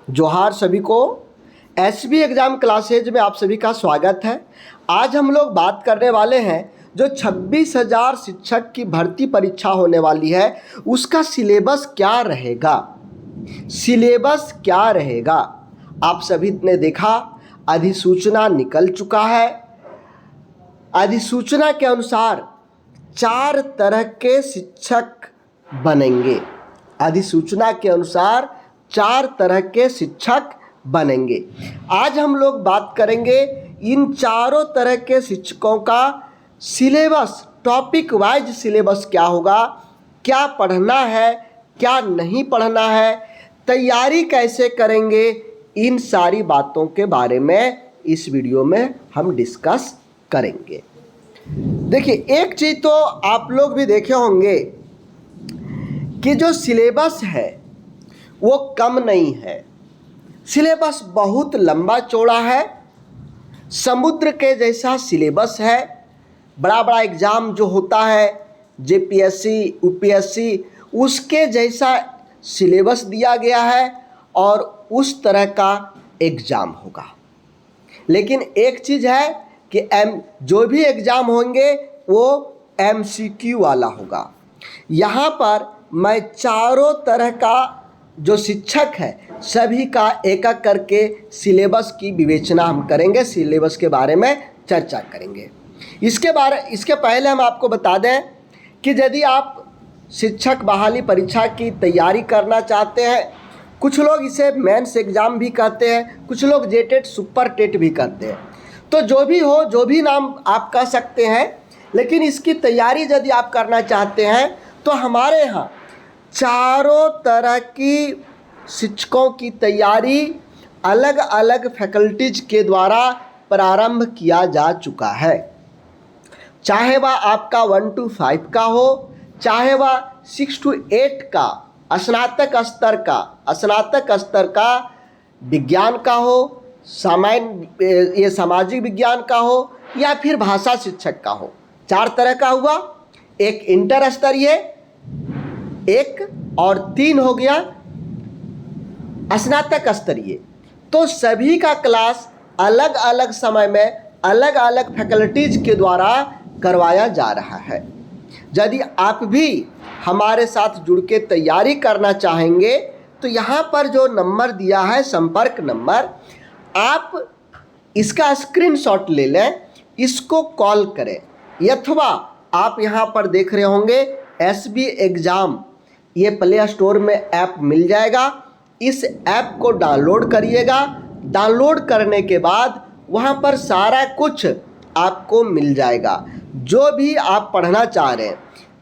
जोहार सभी को। एसबी एग्ज़ाम क्लासेज में आप सभी का स्वागत है। आज हम लोग बात करने वाले हैं जो 26,000 शिक्षक की भर्ती परीक्षा होने वाली है, उसका सिलेबस क्या रहेगा। सिलेबस क्या रहेगा आप सभी ने देखा, अधिसूचना निकल चुका है। अधिसूचना के अनुसार 4 तरह के शिक्षक बनेंगे। अधिसूचना के अनुसार 4 तरह के शिक्षक बनेंगे। आज हम लोग बात करेंगे इन चारों तरह के शिक्षकों का सिलेबस, टॉपिक वाइज सिलेबस क्या होगा, क्या पढ़ना है, क्या नहीं पढ़ना है, तैयारी कैसे करेंगे, इन सारी बातों के बारे में इस वीडियो में हम डिस्कस करेंगे। देखिए, एक चीज़ तो आप लोग भी देखे होंगे कि जो सिलेबस है वो कम नहीं है। सिलेबस बहुत लंबा चौड़ा है, समुद्र के जैसा सिलेबस है। बड़ा बड़ा एग्ज़ाम जो होता है जेपीएससी, यूपीएससी, उसके जैसा सिलेबस दिया गया है और उस तरह का एग्ज़ाम होगा। लेकिन एक चीज़ है कि जो भी एग्ज़ाम होंगे वो एमसीक्यू वाला होगा। यहाँ पर मैं चारों तरह का जो शिक्षक है सभी का एक एक करके सिलेबस की विवेचना हम करेंगे, सिलेबस के बारे में चर्चा करेंगे। इसके पहले हम आपको बता दें कि यदि आप शिक्षक बहाली परीक्षा की तैयारी करना चाहते हैं, कुछ लोग इसे मेंस एग्ज़ाम भी कहते हैं, कुछ लोग जेटेट सुपर टेट भी कहते हैं, तो जो भी हो, जो भी नाम आप कह सकते हैं, लेकिन इसकी तैयारी यदि आप करना चाहते हैं तो हमारे यहाँ चारों तरह की शिक्षकों की तैयारी अलग अलग फैकल्टीज के द्वारा प्रारंभ किया जा चुका है। चाहे वह आपका 1 to 5 का हो, चाहे वह 6 to 8 का स्नातक स्तर का विज्ञान का हो, ये सामाजिक विज्ञान का हो, या फिर भाषा शिक्षक का हो। 4 तरह का हुआ, एक इंटर स्तरीय, एक और 3 हो गया स्नातक स्तरीय। तो सभी का क्लास अलग अलग समय में अलग अलग फैकल्टीज के द्वारा करवाया जा रहा है। यदि आप भी हमारे साथ जुड़ के तैयारी करना चाहेंगे तो यहाँ पर जो नंबर दिया है, संपर्क नंबर, आप इसका स्क्रीनशॉट ले लें, इसको कॉल करें, अथवा आप यहाँ पर देख रहे होंगे एसबी एग्ज़ाम, ये प्ले स्टोर में ऐप मिल जाएगा। इस ऐप को डाउनलोड करिएगा। डाउनलोड करने के बाद वहाँ पर सारा कुछ आपको मिल जाएगा। जो भी आप पढ़ना चाह रहे हैं,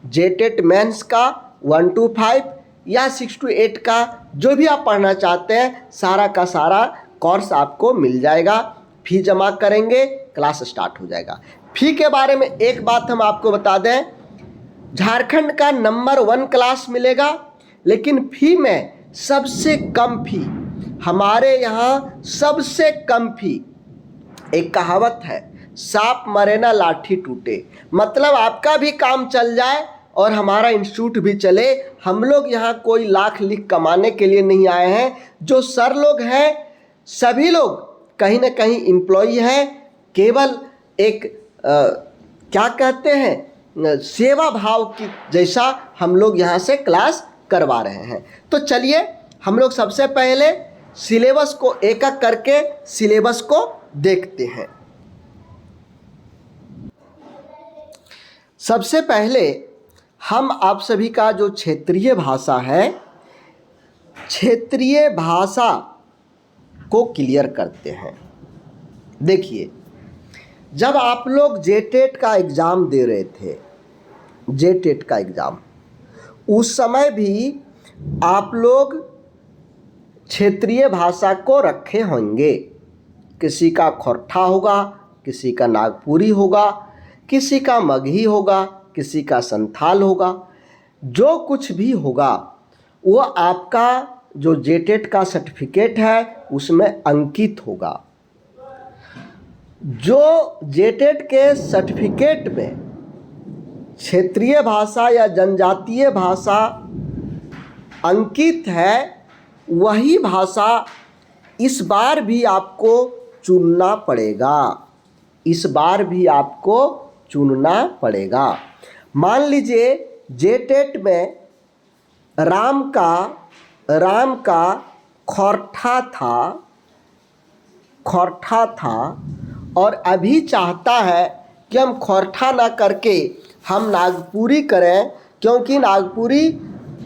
जेटेट मेंस का 1 to 5 या 6 to 8 का, जो भी आप पढ़ना चाहते हैं, सारा का सारा कोर्स आपको मिल जाएगा। फी जमा करेंगे, क्लास स्टार्ट हो जाएगा। फी के बारे में एक बात हम आपको बता दें, झारखंड का नंबर 1 क्लास मिलेगा, लेकिन फी में सबसे कम फी, हमारे यहाँ सबसे कम फी। एक कहावत है, सांप मरे ना लाठी टूटे, मतलब आपका भी काम चल जाए और हमारा इंस्टीट्यूट भी चले। हम लोग यहाँ कोई लाख लिख कमाने के लिए नहीं आए हैं। जो सर लोग हैं सभी लोग कहीं ना कहीं एम्प्लॉई हैं, केवल एक क्या कहते हैं, सेवा भाव की जैसा हम लोग यहाँ से क्लास करवा रहे हैं। तो चलिए हम लोग सबसे पहले सिलेबस को एक एक करके सिलेबस को देखते हैं। सबसे पहले हम आप सभी का जो क्षेत्रीय भाषा है, क्षेत्रीय भाषा को क्लियर करते हैं। देखिए, जब आप लोग जेटेट का एग्ज़ाम दे रहे थे, जेटेट का एग्ज़ाम, उस समय भी आप लोग क्षेत्रीय भाषा को रखे होंगे। किसी का खोरठा होगा, किसी का नागपुरी होगा, किसी का मगही होगा, किसी का संथाल होगा। जो कुछ भी होगा वो आपका जो जेटेट का सर्टिफिकेट है उसमें अंकित होगा। जो जेटेट के सर्टिफिकेट में क्षेत्रीय भाषा या जनजातीय भाषा अंकित है, वही भाषा इस बार भी आपको चुनना पड़ेगा, इस बार भी आपको चुनना पड़ेगा। मान लीजिए जेटेट में राम का खौरठा था और अभी चाहता है कि हम खौरठा ना करके हम नागपुरी करें, क्योंकि नागपुरी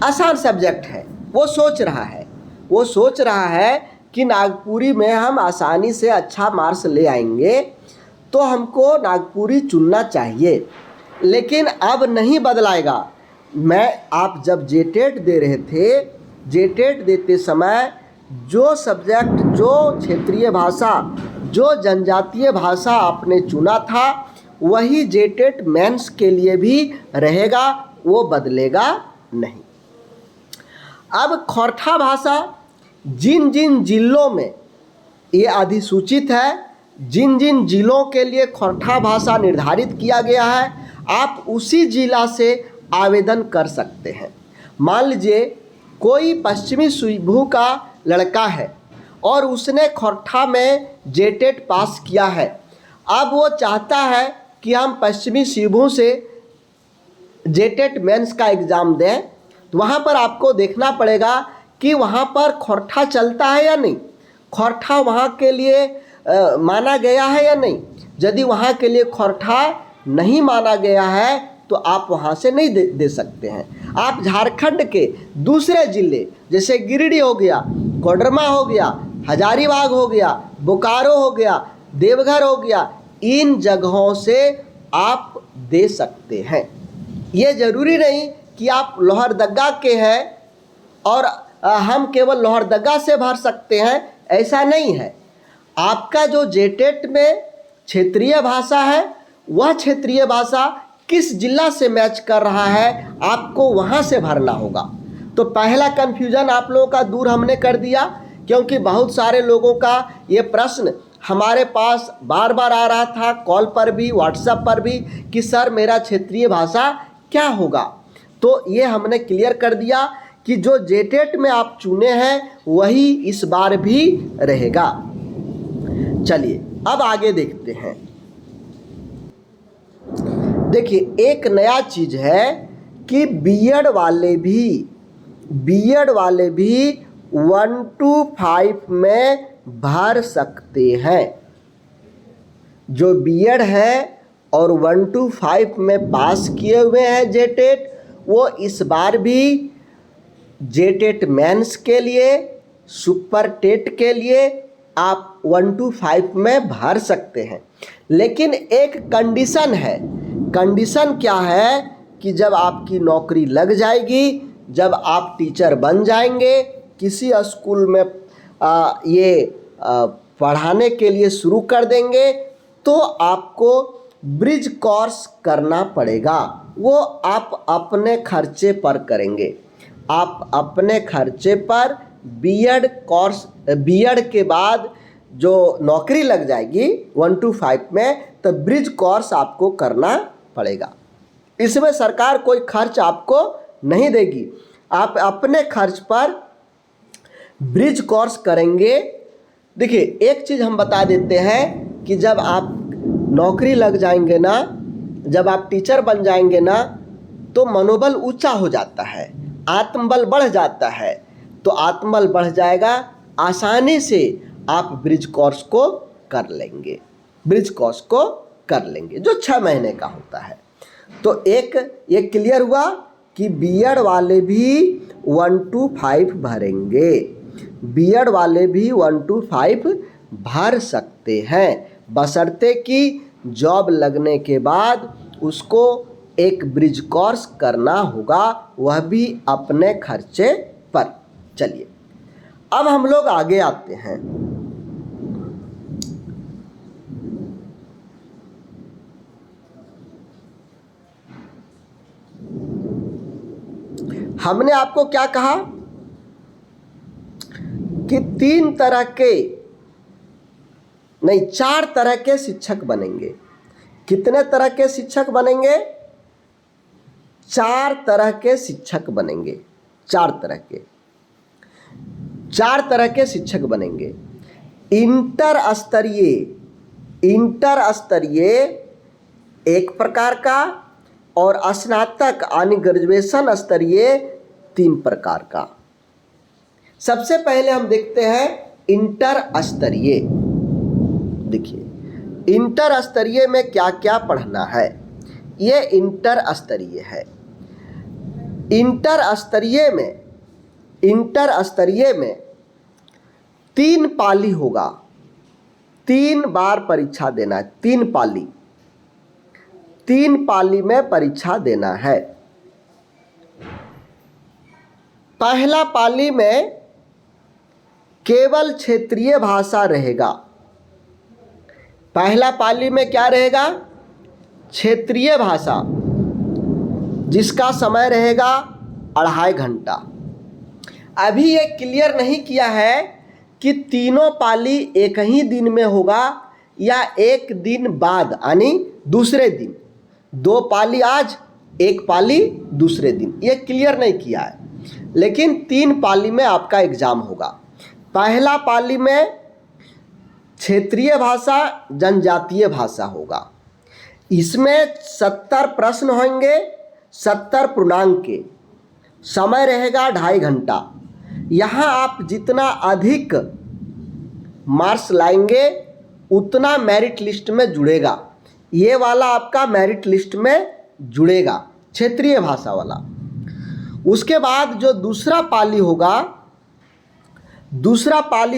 आसान सब्जेक्ट है। वो सोच रहा है कि नागपुरी में हम आसानी से अच्छा मार्क्स ले आएंगे, तो हमको नागपुरी चुनना चाहिए। लेकिन अब नहीं बदलाएगा। आप जब जेटेट दे रहे थे, जेटेट देते समय जो सब्जेक्ट, जो क्षेत्रीय भाषा, जो जनजातीय भाषा आपने चुना था, वही जेटेट मेंस के लिए भी रहेगा, वो बदलेगा नहीं। अब खौरठा भाषा जिन जिन जिलों में, ये अधिसूचित है, जिन जिन जिलों के लिए खौरठा भाषा निर्धारित किया गया है, आप उसी जिला से आवेदन कर सकते हैं। मान लीजिए कोई पश्चिमी सिंहभूम का लड़का है और उसने खौरठा में जेटेट पास किया है। अब वो चाहता है कि हम पश्चिमी सिंहभूम से जेटेट मेंस का एग्ज़ाम दें, तो वहाँ पर आपको देखना पड़ेगा कि वहाँ पर खौरठा चलता है या नहीं, खौरठा वहाँ के लिए माना गया है या नहीं। यदि वहाँ के लिए खौरठा नहीं माना गया है तो आप वहाँ से नहीं दे सकते हैं। आप झारखंड के दूसरे ज़िले जैसे गिरिडीह हो गया, कोडरमा हो गया, हजारीबाग हो गया, बोकारो हो गया, देवघर हो गया, इन जगहों से आप दे सकते हैं। ये ज़रूरी नहीं कि आप लोहरदगा के हैं और हम केवल लोहरदगा से भर सकते हैं, ऐसा नहीं है। आपका जो जेटेट में क्षेत्रीय भाषा है, वह क्षेत्रीय भाषा किस जिला से मैच कर रहा है, आपको वहाँ से भरना होगा। तो पहला कन्फ्यूज़न आप लोगों का दूर हमने कर दिया, क्योंकि बहुत सारे लोगों का ये प्रश्न हमारे पास बार बार आ रहा था, कॉल पर भी, व्हाट्सएप पर भी, कि सर मेरा क्षेत्रीय भाषा क्या होगा। तो ये हमने क्लियर कर दिया कि जो जेटेट में आप चुने हैं वही इस बार भी रहेगा। चलिए अब आगे देखते हैं। देखिए एक नया चीज़ है कि बीएड वाले भी 1 to 5 में भर सकते हैं। जो बीएड है और 1 to 5 में पास किए हुए हैं जेटेट, वो इस बार भी जेटेट मेंस के लिए, सुपर टेट के लिए आप 1 to 5 में भर सकते हैं। लेकिन एक कंडीशन है। कंडीशन क्या है कि जब आपकी नौकरी लग जाएगी, जब आप टीचर बन जाएंगे, किसी स्कूल में पढ़ाने के लिए शुरू कर देंगे, तो आपको ब्रिज कोर्स करना पड़ेगा। वो आप अपने खर्चे पर करेंगे। आप अपने खर्चे पर बीएड कोर्स, बीएड के बाद जो नौकरी लग जाएगी 1 to 5 में, तो ब्रिज कोर्स आपको करना पड़ेगा। इसमें सरकार कोई खर्च आपको नहीं देगी, आप अपने खर्च पर ब्रिज कोर्स करेंगे। देखिए एक चीज़ हम बता देते हैं कि जब आप नौकरी लग जाएंगे ना, जब आप टीचर बन जाएंगे ना, तो मनोबल ऊंचा हो जाता है, आत्मबल बढ़ जाता है। तो आत्मबल बढ़ जाएगा, आसानी से आप ब्रिज कोर्स को कर लेंगे, जो 6 महीने का होता है। तो एक ये क्लियर हुआ कि बीएड वाले भी 1 to 5 भरेंगे, बीएड वाले भी 1 to 5 भर सकते हैं, बशर्ते कि जॉब लगने के बाद उसको एक ब्रिज कोर्स करना होगा, वह भी अपने खर्चे पर। चलिए अब हम लोग आगे आते हैं। हमने आपको क्या कहा कि 3 तरह के नहीं 4 तरह के शिक्षक बनेंगे। कितने तरह के शिक्षक बनेंगे? 4 तरह के शिक्षक बनेंगे। 4 तरह के शिक्षक बनेंगे। इंटर स्तरीय एक प्रकार का और स्नातक यानी ग्रेजुएशन स्तरीय 3 प्रकार का। सबसे पहले हम देखते हैं इंटर स्तरीय। देखिए इंटर स्तरीय में क्या क्या पढ़ना है। ये इंटर स्तरीय है। इंटर स्तरीय में 3 पाली होगा, 3 बार परीक्षा देना है। 3 पाली में परीक्षा देना है। पहला पाली में केवल क्षेत्रीय भाषा रहेगा। पहला पाली में क्या रहेगा? क्षेत्रीय भाषा, जिसका समय रहेगा 2.5 घंटा। अभी ये क्लियर नहीं किया है कि तीनों पाली एक ही दिन में होगा या एक दिन बाद यानी दूसरे दिन। 2 पाली आज, 1 पाली दूसरे दिन, ये क्लियर नहीं किया है। लेकिन 3 पाली में आपका एग्जाम होगा। पहला पाली में क्षेत्रीय भाषा, जनजातीय भाषा होगा। इसमें 70 प्रश्न होंगे, 70 पूर्णांक के। समय रहेगा 2.5 घंटा। यहाँ आप जितना अधिक मार्क्स लाएंगे उतना मेरिट लिस्ट में जुड़ेगा। ये वाला आपका मेरिट लिस्ट में जुड़ेगा, क्षेत्रीय भाषा वाला। उसके बाद जो दूसरा पाली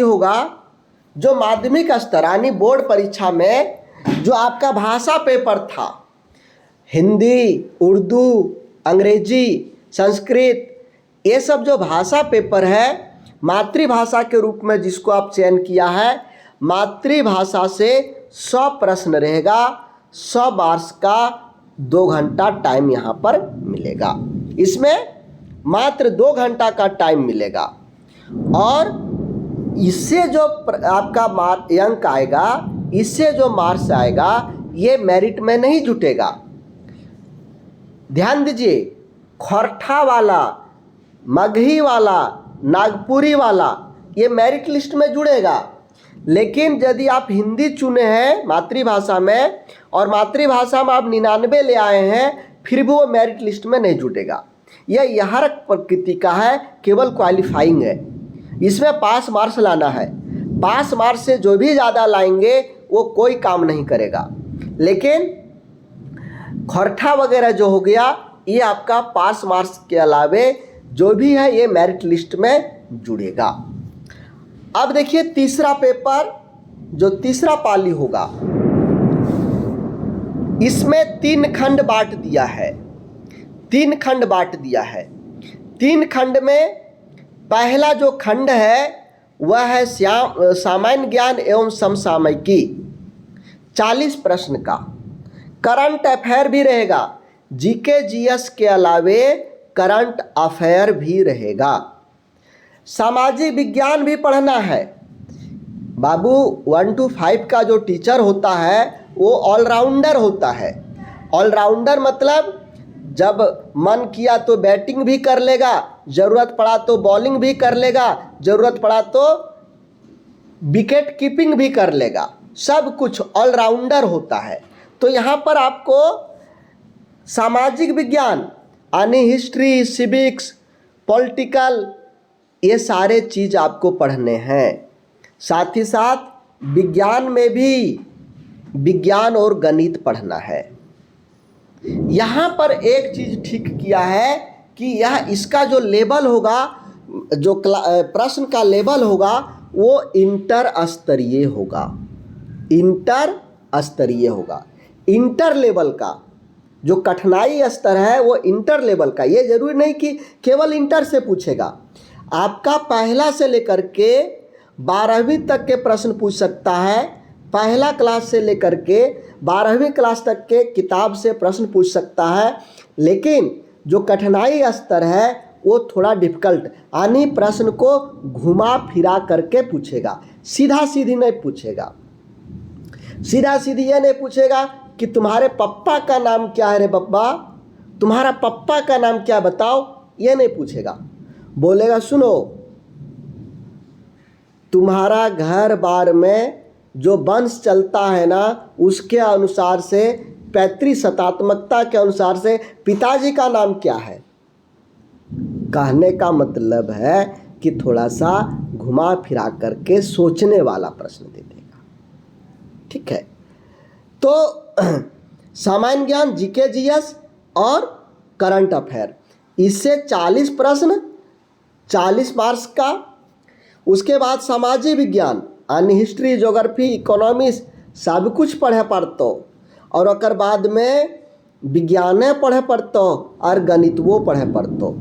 होगा जो माध्यमिक स्तर यानी बोर्ड परीक्षा में जो आपका भाषा पेपर था, हिंदी, उर्दू, अंग्रेजी, संस्कृत, ये सब जो भाषा पेपर है, मातृभाषा के रूप में जिसको आप चयन किया है, मातृभाषा से 100 प्रश्न रहेगा। 100 मार्क्स का 2 घंटा टाइम यहाँ पर मिलेगा। इसमें मात्र 2 घंटा का टाइम मिलेगा और इससे जो आपका अंक आएगा, इससे जो मार्क्स आएगा, ये मेरिट में नहीं जुटेगा। ध्यान दीजिए, खोरठा वाला, मगही वाला, नागपुरी वाला ये मेरिट लिस्ट में जुड़ेगा। लेकिन यदि आप हिंदी चुने हैं मातृभाषा में और मातृभाषा में आप 99 ले आए हैं, फिर भी वो मेरिट लिस्ट में नहीं जुटेगा। यह यहारक प्रकृति का है, केवल क्वालिफाइंग है। इसमें पास मार्क्स लाना है। पास मार्क्स से जो भी ज़्यादा लाएंगे वो कोई काम नहीं करेगा। लेकिन खोरठा वगैरह जो हो गया, ये आपका पास मार्क्स के अलावे जो भी है ये मेरिट लिस्ट में जुड़ेगा। अब देखिए तीसरा पेपर, जो तीसरा पाली होगा, इसमें 3 खंड बांट दिया है। 3 खंड बांट दिया है। 3 खंड में पहला जो खंड है वह है सामान्य ज्ञान एवं समसामयिकी, 40 प्रश्न का। करंट अफेयर भी रहेगा, जीके जीएस के अलावे करंट अफेयर भी रहेगा। सामाजिक विज्ञान भी पढ़ना है। बाबू 1 to 5 का जो टीचर होता है वो ऑलराउंडर होता है। ऑलराउंडर मतलब जब मन किया तो बैटिंग भी कर लेगा, ज़रूरत पड़ा तो बॉलिंग भी कर लेगा, ज़रूरत पड़ा तो विकेट कीपिंग भी कर लेगा। सब कुछ ऑलराउंडर होता है। तो यहाँ पर आपको सामाजिक विज्ञान यानी हिस्ट्री, सिविक्स, पॉलिटिकल, ये सारे चीज़ आपको पढ़ने हैं। साथ ही साथ विज्ञान में भी विज्ञान और गणित पढ़ना है। यहाँ पर एक चीज़ ठीक किया है कि यह इसका जो लेवल होगा, जो प्रश्न का लेवल होगा, वो इंटर स्तरीय होगा। इंटर स्तरीय होगा। इंटर लेवल का जो कठिनाई स्तर है वो इंटर लेवल का। ये जरूरी नहीं कि केवल इंटर से पूछेगा, आपका पहला से लेकर के 12वीं तक के प्रश्न पूछ सकता है। पहला क्लास से लेकर के 12वीं क्लास तक के किताब से प्रश्न पूछ सकता है। लेकिन जो कठिनाई स्तर है वो थोड़ा डिफ़िकल्ट, यानी प्रश्न को घुमा फिरा करके पूछेगा, सीधा सीधी नहीं पूछेगा। सीधा सीधी ये नहीं पूछेगा कि तुम्हारे पप्पा का नाम क्या है रे बप्पा, तुम्हारा पप्पा का नाम क्या बताओ, ये नहीं पूछेगा। बोलेगा सुनो तुम्हारा घर बार में जो वंश चलता है ना, उसके अनुसार से पैतृशतात्मकता के अनुसार से पिताजी का नाम क्या है। कहने का मतलब है कि थोड़ा सा घुमा फिरा करके सोचने वाला प्रश्न दे देगा। ठीक है, तो सामान्य ज्ञान, जीके जीएस और करंट अफेयर, इससे 40 प्रश्न, 40 मार्क्स का। उसके बाद सामाजिक विज्ञान यानी हिस्ट्री, ज्योग्राफी, इकोनॉमिक्स सब कुछ पढ़े पड़तो, और ओकर बाद में विज्ञाने पढ़े पड़तो और गणितवो पढ़े पड़तो,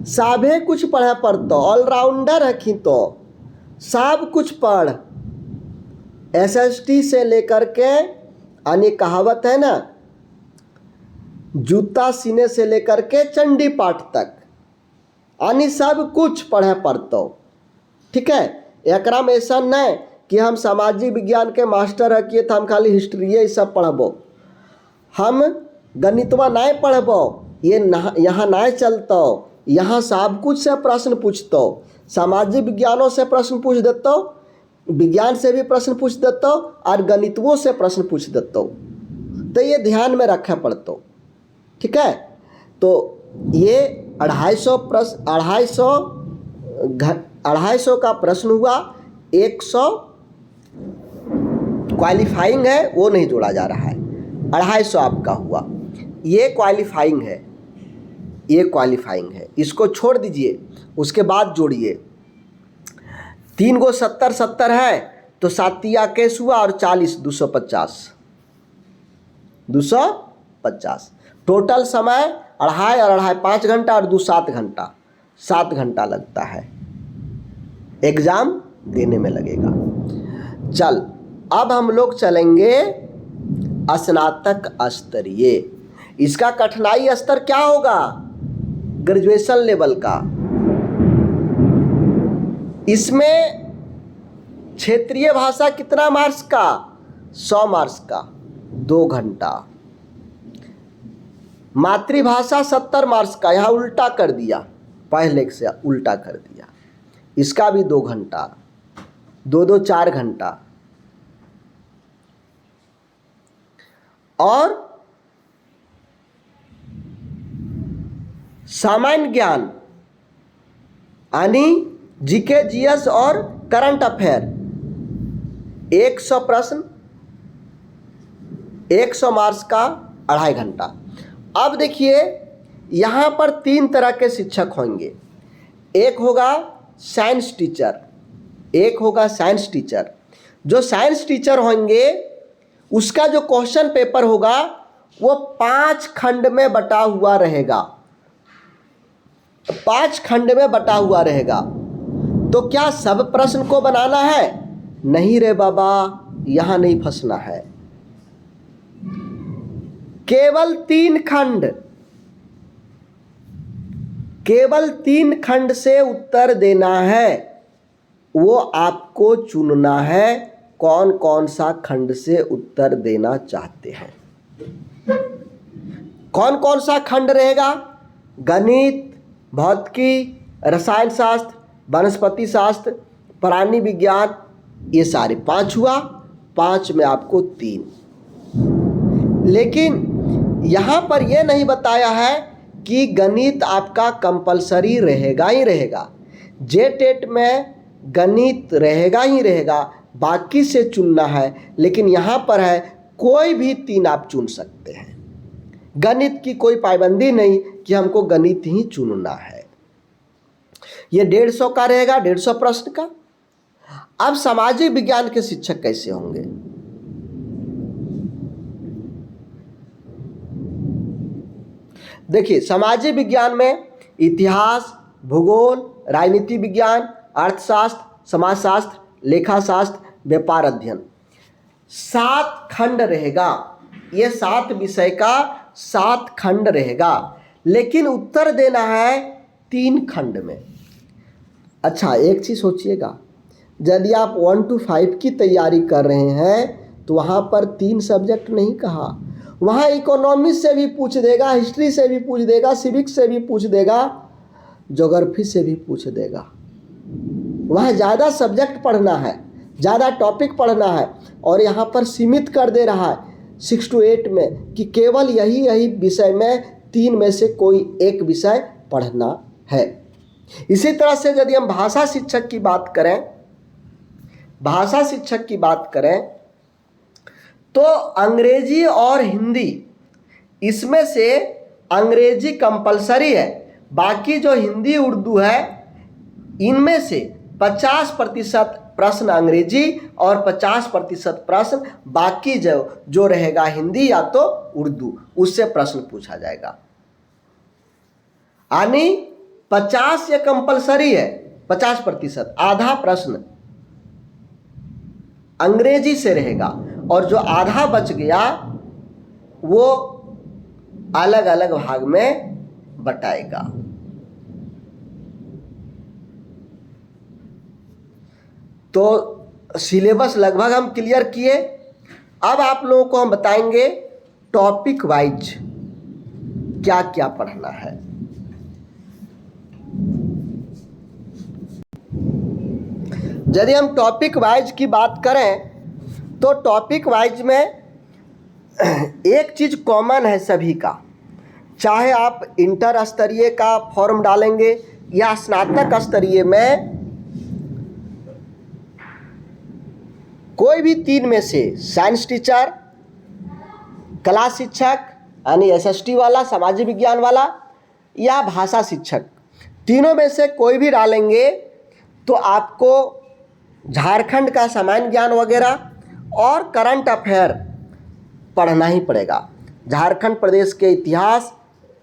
साभे कुछ पढ़े पड़तो। ऑलराउंडर रखी तो सब कुछ पढ़, एसएसटी से लेकर के, यानी कहावत है ना, जूता सीने से लेकर के चंडी पाठ तक, यानी सब कुछ पढ़े पड़तो। ठीक है, एकरा में ऐसा नहीं कि हम सामाजिक विज्ञान के मास्टर रखिए तो हम खाली हिस्ट्री ये सब पढ़बो, हम गणितवा नहीं पढ़बो, ये यहाँ नहीं चलतो। यहाँ सब कुछ से प्रश्न पूछतो, सामाजिक विज्ञानों से प्रश्न पूछ देतो, विज्ञान से भी प्रश्न पूछ देतो और गणितवों से प्रश्न पूछ देतो। तो ये ध्यान में रखा पड़तो। ठीक है, तो ये 250 प्रश्न, 250 का प्रश्न हुआ, 100 क्वालिफाइंग है, वो नहीं जोड़ा जा रहा है। 250 आपका हुआ, ये क्वालिफाइंग है, ये क्वालिफाइंग है, इसको छोड़ दीजिए, उसके बाद जोड़िए। 3 गो 70 है तो 7 केस हुआ और 40 250, 250। टोटल समय 2.5 और 2.5 5 घंटा और 2 7 घंटा, 7 घंटा लगता है, एग्ज़ाम देने में लगेगा। चल, अब हम लोग चलेंगे स्नातक स्तरीय। इसका कठिनाई स्तर क्या होगा, ग्रेजुएशन लेवल का। इसमें क्षेत्रीय भाषा कितना मार्क्स का, 100 मार्क्स का, 2 घंटा। मातृभाषा 70 मार्क्स का, यहाँ उल्टा कर दिया, पहले से उल्टा कर दिया, इसका भी 2 घंटा, 2 4 घंटा। और सामान्य ज्ञान यानी जीके जीएस और करंट अफेयर, 100 प्रश्न, 100 मार्क्स का, 2.5 घंटा। अब देखिए, यहाँ पर 3 तरह के शिक्षक होंगे। एक होगा साइंस टीचर, एक होगा साइंस टीचर। जो साइंस टीचर होंगे उसका जो क्वेश्चन पेपर होगा वो 5 खंड में बटा हुआ रहेगा, 5 खंड में बटा हुआ रहेगा। तो क्या सब प्रश्न को बनाना है? नहीं रे बाबा, यहाँ नहीं फंसना है। केवल 3 खंड, केवल 3 खंड से उत्तर देना है। वो आपको चुनना है कौन कौन सा खंड से उत्तर देना चाहते हैं। कौन कौन सा खंड रहेगा? गणित, भौतिकी, रसायन शास्त्र, वनस्पति शास्त्र, प्राणी विज्ञान, ये सारे 5 हुआ। 5 में आपको 3। लेकिन यहाँ पर यह नहीं बताया है कि गणित आपका कंपलसरी रहेगा ही रहेगा। जेटेट में गणित रहेगा ही रहेगा, बाकी से चुनना है। लेकिन यहाँ पर है कोई भी 3 आप चुन सकते हैं। गणित की कोई पाबंदी नहीं कि हमको गणित ही चुनना है। ये 150 का रहेगा, 150 प्रश्न का। अब सामाजिक विज्ञान के शिक्षक कैसे होंगे? देखिए, सामाजिक विज्ञान में इतिहास, भूगोल, राजनीति विज्ञान, अर्थशास्त्र, समाजशास्त्र, लेखाशास्त्र, व्यापार अध्ययन, 7 खंड रहेगा। ये 7 विषय का 7 खंड रहेगा, लेकिन उत्तर देना है 3 खंड में। अच्छा, एक चीज़ सोचिएगा, यदि आप 1 to 5 की तैयारी कर रहे हैं तो वहाँ पर 3 सब्जेक्ट नहीं कहा। वहाँ इकोनॉमिक्स से भी पूछ देगा, हिस्ट्री से भी पूछ देगा, सिविक्स से भी पूछ देगा, ज्योग्राफी से भी पूछ देगा। वहाँ ज़्यादा सब्जेक्ट पढ़ना है, ज़्यादा टॉपिक पढ़ना है, और यहाँ पर सीमित कर दे रहा है 6 to 8 में कि केवल यही विषय में 3 में से कोई एक विषय पढ़ना है। इसी तरह से यदि हम भाषा शिक्षक की बात करें तो अंग्रेजी और हिंदी, इसमें से अंग्रेजी कंपलसरी है, बाकी जो हिंदी उर्दू है इनमें से 50% प्रश्न अंग्रेजी और 50% प्रश्न बाकी जो रहेगा हिंदी या तो उर्दू, उससे प्रश्न पूछा जाएगा। यानी 50 ये कंपलसरी है, 50%, आधा प्रश्न अंग्रेजी से रहेगा, और जो आधा बच गया वो अलग अलग भाग में बटाएगा। तो सिलेबस लगभग हम क्लियर किए। अब आप लोगों को हम बताएंगे टॉपिक वाइज क्या क्या पढ़ना है। यदि हम टॉपिक वाइज की बात करें तो टॉपिक वाइज में एक चीज़ कॉमन है सभी का, चाहे आप इंटर स्तरीय का फॉर्म डालेंगे या स्नातक स्तरीय में, कोई भी 3 में से साइंस टीचर, कला शिक्षक यानी SST वाला, सामाजिक विज्ञान वाला, या भाषा शिक्षक, तीनों में से कोई भी डालेंगे तो आपको झारखंड का सामान्य ज्ञान वगैरह और करंट अफेयर पढ़ना ही पड़ेगा। झारखंड प्रदेश के इतिहास,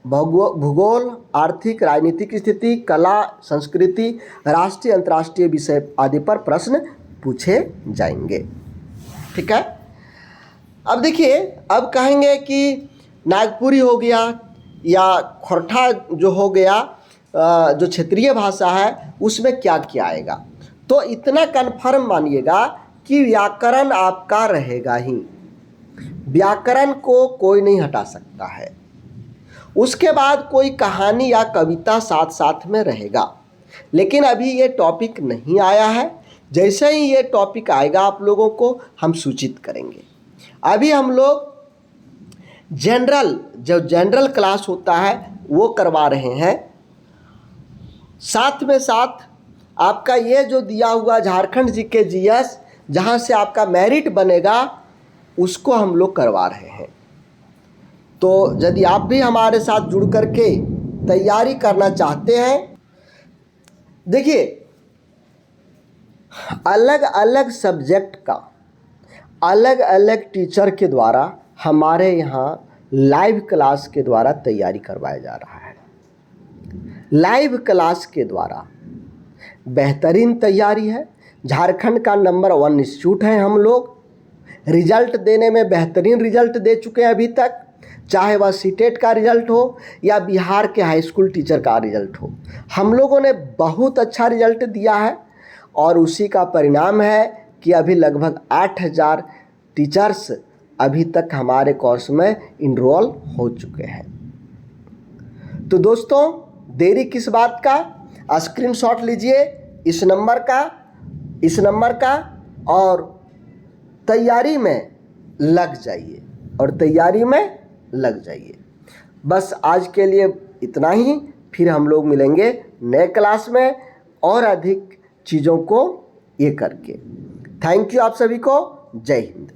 भूगोल, आर्थिक राजनीतिक स्थिति, कला, संस्कृति, राष्ट्रीय अंतर्राष्ट्रीय विषय आदि पर प्रश्न पूछे जाएंगे। ठीक है। अब देखिए, अब कहेंगे कि नागपुरी हो गया या खोरठा जो हो गया, जो क्षेत्रीय भाषा है उसमें क्या क्या आएगा। तो इतना कन्फर्म मानिएगा कि व्याकरण आपका रहेगा ही, व्याकरण को कोई नहीं हटा सकता है। उसके बाद कोई कहानी या कविता साथ साथ में रहेगा, लेकिन अभी ये टॉपिक नहीं आया है। जैसे ही ये टॉपिक आएगा आप लोगों को हम सूचित करेंगे। अभी हम लोग जनरल क्लास होता है वो करवा रहे हैं, साथ में साथ आपका ये जो दिया हुआ झारखंड GK GS, जहाँ से आपका मेरिट बनेगा, उसको हम लोग करवा रहे हैं। तो यदि आप भी हमारे साथ जुड़ करके तैयारी करना चाहते हैं, देखिए अलग अलग सब्जेक्ट का अलग अलग टीचर के द्वारा हमारे यहाँ लाइव क्लास के द्वारा तैयारी करवाया जा रहा है। लाइव क्लास के द्वारा बेहतरीन तैयारी है। झारखंड का नंबर 1 इंस्टीट्यूट है हम लोग। रिजल्ट देने में बेहतरीन रिजल्ट दे चुके हैं अभी तक, चाहे वह सीटेट का रिजल्ट हो या बिहार के हाई स्कूल टीचर का रिजल्ट हो। हम लोगों ने बहुत अच्छा रिजल्ट दिया है और उसी का परिणाम है कि अभी लगभग 8000 टीचर्स अभी तक हमारे कोर्स में इनरोल हो चुके हैं। तो दोस्तों, देरी किस बात का, स्क्रीनशॉट लीजिए इस नंबर का और तैयारी में लग जाइए। बस आज के लिए इतना ही, फिर हम लोग मिलेंगे नए क्लास में और अधिक चीज़ों को ये करके। थैंक यू आप सभी को। जय हिंद।